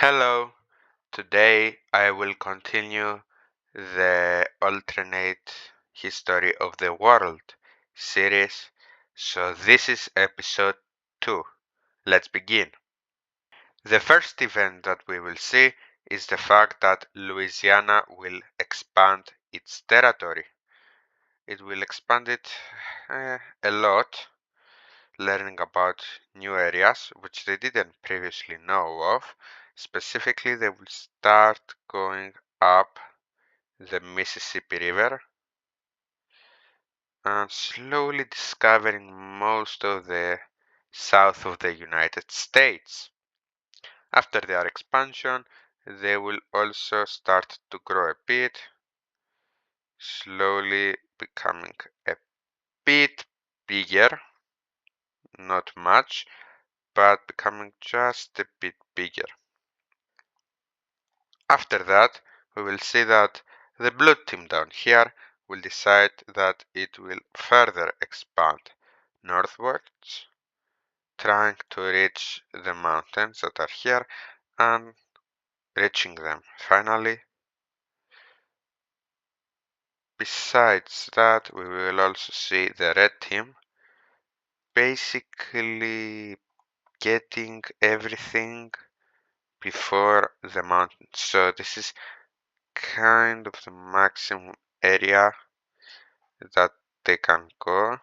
Hello, today I will continue the alternate history of the world series. So this is episode 2. Let's begin. The first event that we will see is the fact that Louisiana will expand its territory. It will expand it a lot, learning about new areas which they didn't previously know of. Specifically, they will start going up the Mississippi River and slowly discovering most of the south of the United States. After their expansion, they will also start to grow a bit, slowly becoming a bit bigger, not much, but becoming just a bit bigger. After that, we will see that the blue team down here will decide that it will further expand northwards, trying to reach the mountains that are here and reaching them finally. Besides that, we will also see the red team basically getting everything before the mountains. So this is kind of the maximum area that they can go.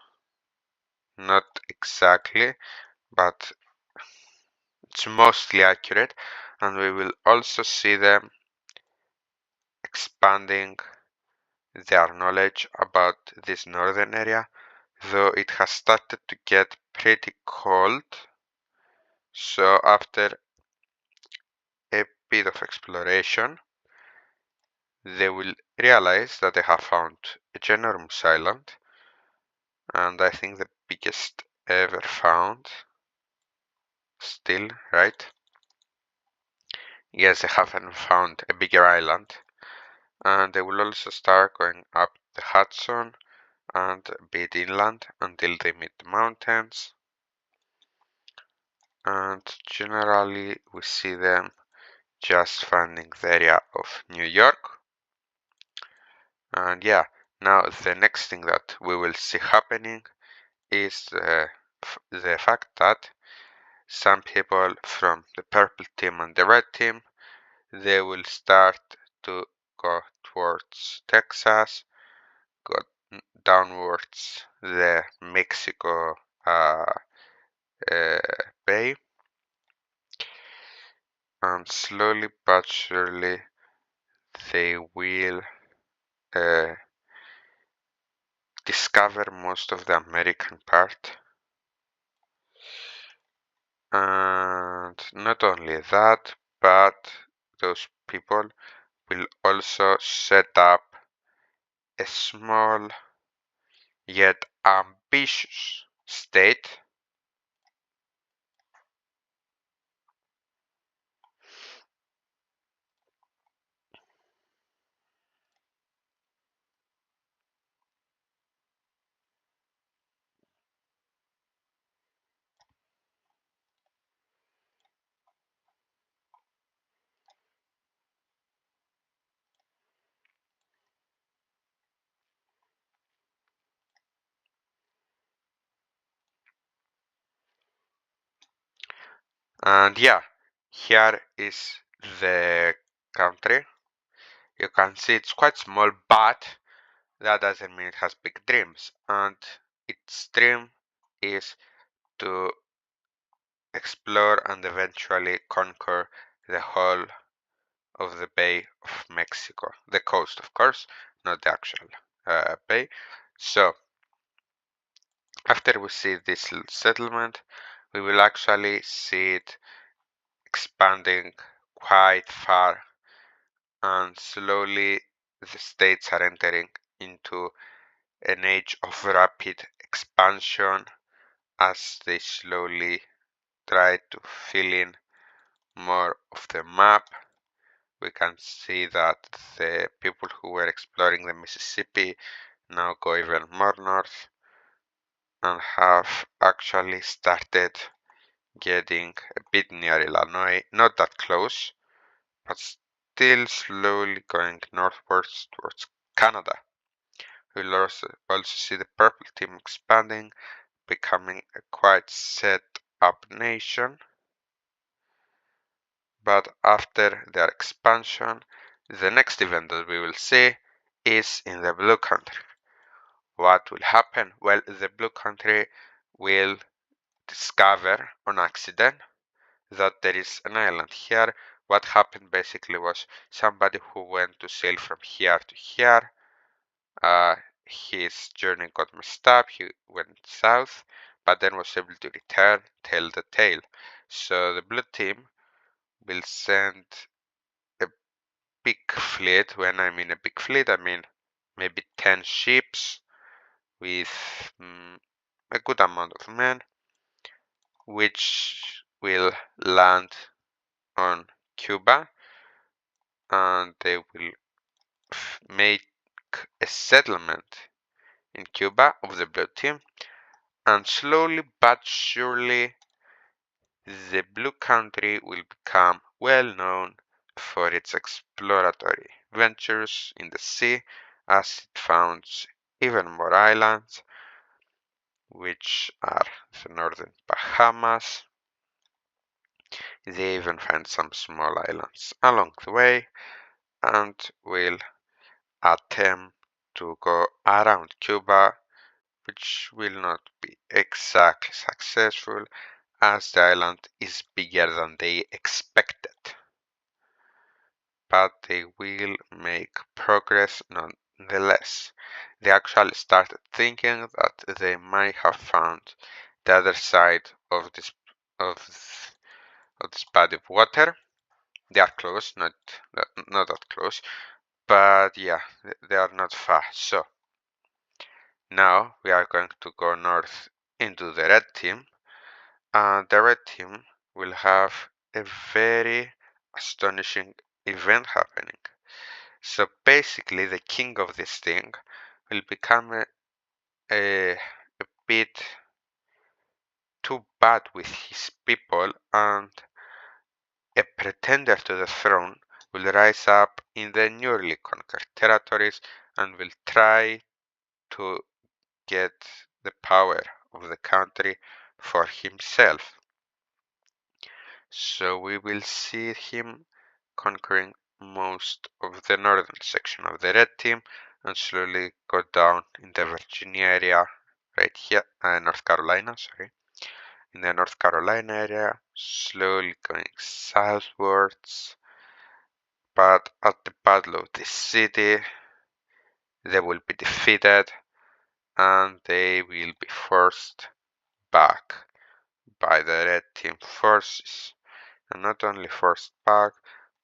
Not exactly, but it's mostly accurate, and we will also see them expanding their knowledge about this northern area, though it has started to get pretty cold. So after a bit of exploration, they will realize that they have found a ginormous island, and I think the biggest ever found still, right? Yes, they haven't found a bigger island. And they will also start going up the Hudson and a bit inland until they meet the mountains. And generally we see them just finding the area of New York. And yeah, now the next thing that we will see happening is the fact that some people from the purple team and the red team, they will start to go towards Texas, go downwards the Mexico uh, Bay, and slowly but surely they will uh, discover most of the American part. And not only that, but those people will also set up a small yet ambitious state. And yeah, here is the country. You can see it's quite small, but that doesn't mean it has big dreams. And its dream is to explore and eventually conquer the whole of the Bay of Mexico. The coast, of course, not the actual bay. So, after we see this little settlement, we will actually see it expanding quite far, and slowly the states are entering into an age of rapid expansion as they slowly try to fill in more of the map. We can see that the people who were exploring the Mississippi now go even more north and have actually started getting a bit near Illinois, not that close, but still slowly going northwards towards Canada. We'll also see the purple team expanding, becoming a quite set up nation. But after their expansion, the next event that we will see is in the blue country. What will happen? Well, the blue country will discover on accident that there is an island here. What happened basically was somebody who went to sail from here to here. His journey got messed up. He went south, but then was able to return, tell the tale. So the blue team will send a big fleet. When I mean a big fleet, I mean maybe 10 ships with a good amount of men, which will land on Cuba, and they will make a settlement in Cuba of the blue team, and slowly but surely the blue country will become well known for its exploratory ventures in the sea, as it founds even more islands, which are the northern Bahamas. They even find some small islands along the way, and will attempt to go around Cuba, which will not be exactly successful, as the island is bigger than they expected. But they will make progress nonetheless. They actually started thinking that they might have found the other side of of, this body of water. They are close, not that close, but yeah, they are not far. So now we are going to go north into the red team, and the red team will have a very astonishing event happening. So basically, the king of this thing will become a, a bit too bad with his people, and a pretender to the throne will rise up in the newly conquered territories and will try to get the power of the country for himself. So we will see him conquering most of the northern section of the red team and slowly go down in the Virginia area, right here, North Carolina, sorry. In the North Carolina area, slowly going southwards, but at the battle of this city, they will be defeated and they will be forced back by the red team forces. And not only forced back,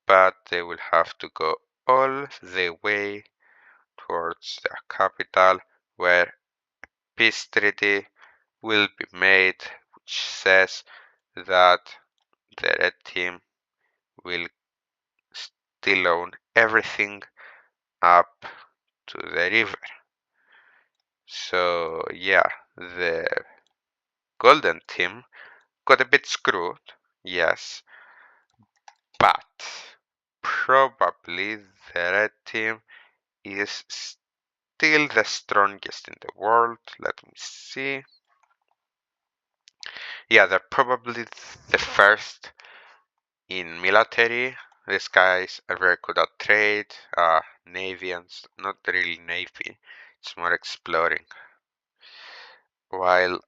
but they will have to go all the way towards their capital, where a peace treaty will be made, which says that the red team will still own everything up to the river. So yeah, the golden team got a bit screwed, yes, but probably the red team is still the strongest in the world. Let me see. Yeah, they're probably the first in military. These guys are very good at trade, navy, and not really navy. It's more exploring. While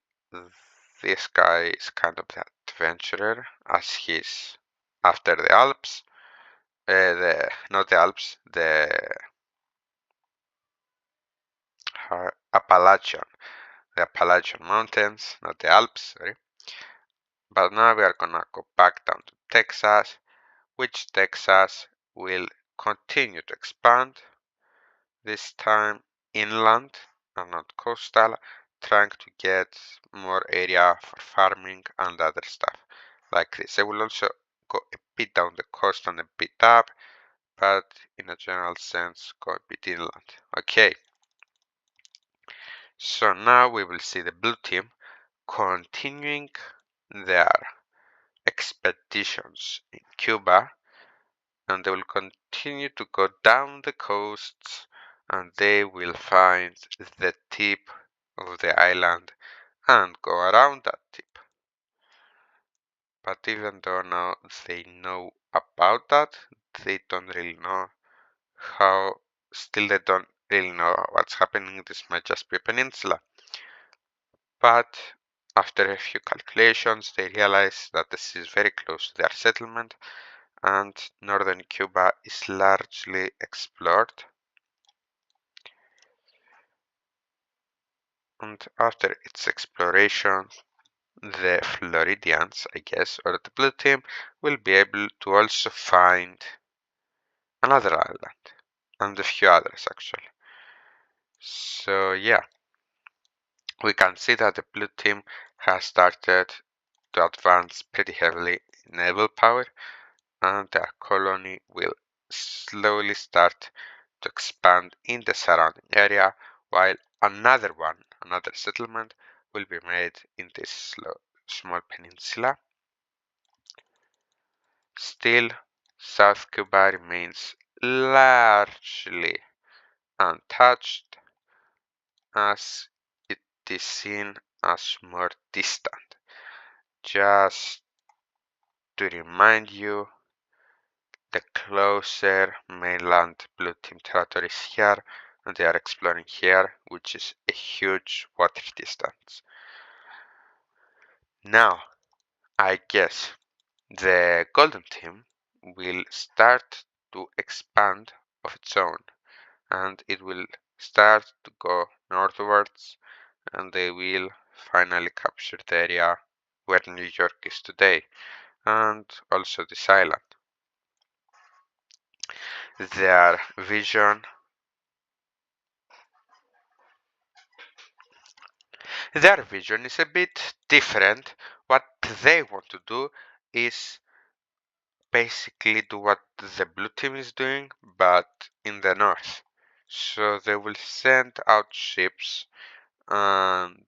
this guy is kind of the adventurer, as he's after the Alps. The not the Alps, the Appalachian, the Appalachian Mountains, not the Alps, sorry. But now we are gonna go back down to Texas, which Texas will continue to expand, this time inland and not coastal, trying to get more area for farming and other stuff like this. They will also go a bit down the coast and a bit up, but in a general sense, go a bit inland. Okay. So now we will see the blue team continuing their expeditions in Cuba, and they will continue to go down the coasts, and they will find the tip of the island and go around that tip. But even though now they know about that, they don't really know how, still they don't really know what's happening. This might just be a peninsula. But after a few calculations, they realize that this is very close to their settlement, and northern Cuba is largely explored. And after its exploration, the Floridians, I guess, or the blue team, will be able to also find another island, and a few others actually. So yeah, we can see that the blue team has started to advance pretty heavily in naval power, and their colony will slowly start to expand in the surrounding area, while another settlement, will be made in this small peninsula. Still, South Cuba remains largely untouched, as it is seen as more distant. Just to remind you, the closer mainland blue team territory is here, and they are exploring here, which is a huge water distance. Now, I guess the golden team will start to expand of its own, and it will start to go northwards, and they will finally capture the area where New York is today, and also this island. Their vision Their vision is a bit different. What they want to do is basically do what the blue team is doing, but in the north. So they will send out ships, and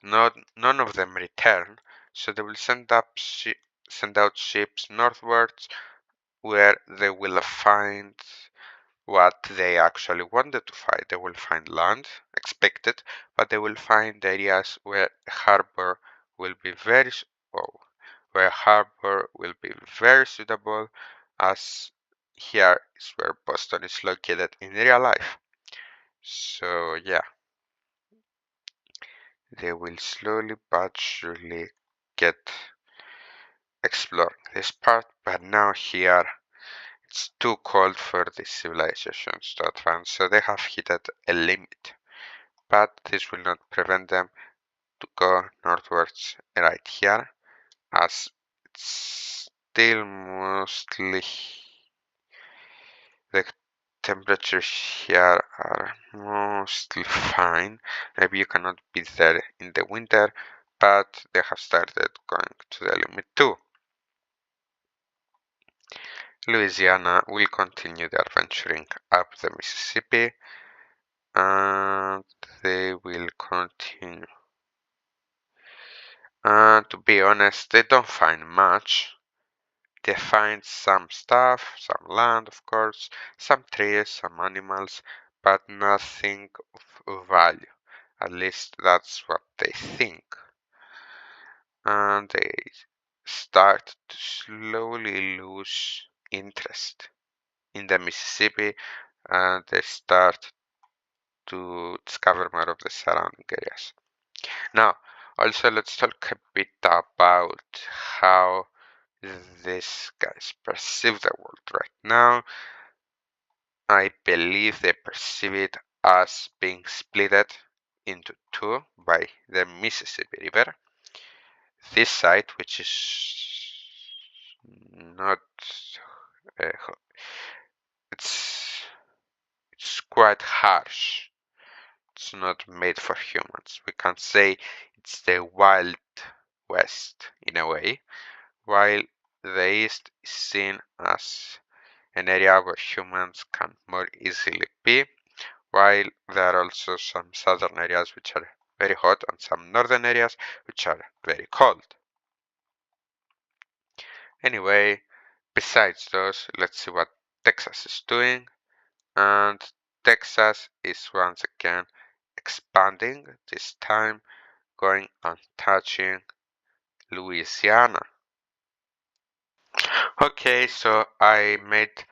none of them return. So they will send out ships northwards, where they will find what they actually wanted to find. They will find land, expected, but they will find areas where a harbor will be oh, where a harbor will be very suitable, as here is where Boston is located in real life. So yeah, they will slowly but surely get exploring this part, but now here it's too cold for these civilizations to advance, so they have hit a limit. But this will not prevent them to go northwards right here, as it's still mostly the temperatures here are mostly fine. Maybe you cannot be there in the winter, but they have started going to the limit too. Louisiana will continue their adventuring up the Mississippi, and they will continue. And to be honest, they don't find much. They find some stuff, some land, of course, some trees, some animals, but nothing of value. At least that's what they think. And they start to slowly lose interest in the Mississippi, and they start to discover more of the surrounding areas. Now, also let's talk a bit about how these guys perceive the world right now. I believe they perceive it as being split into two by the Mississippi River. This side, which is not, uh, it's quite harsh. It's not made for humans. We can say it's the Wild West in a way, while the East is seen as an area where humans can more easily be, while there are also some southern areas which are very hot and some northern areas which are very cold. Anyway, Besides those, let's see what Texas is doing. And Texas is once again expanding, this time going and touching Louisiana. Okay, so I made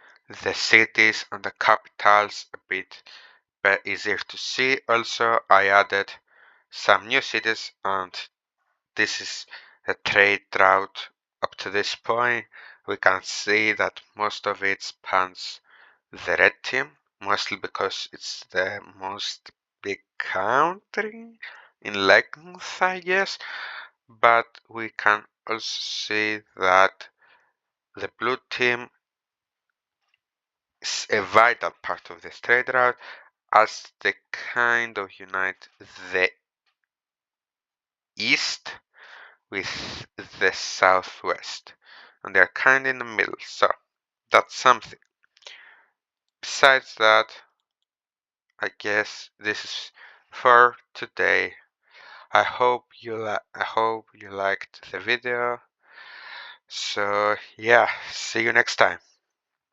the cities and the capitals a bit easier to see. Also, I added some new cities, and this is a trade route up to this point. We can see that most of it spans the red team, mostly because it's the most big country in length, I guess. But we can also see that the blue team is a vital part of this trade route as they kind of unite the east with the southwest, and they're kind of in the middle, so that's something. Besides that, I guess this is for today. I hope you liked the video. So yeah, see you next time.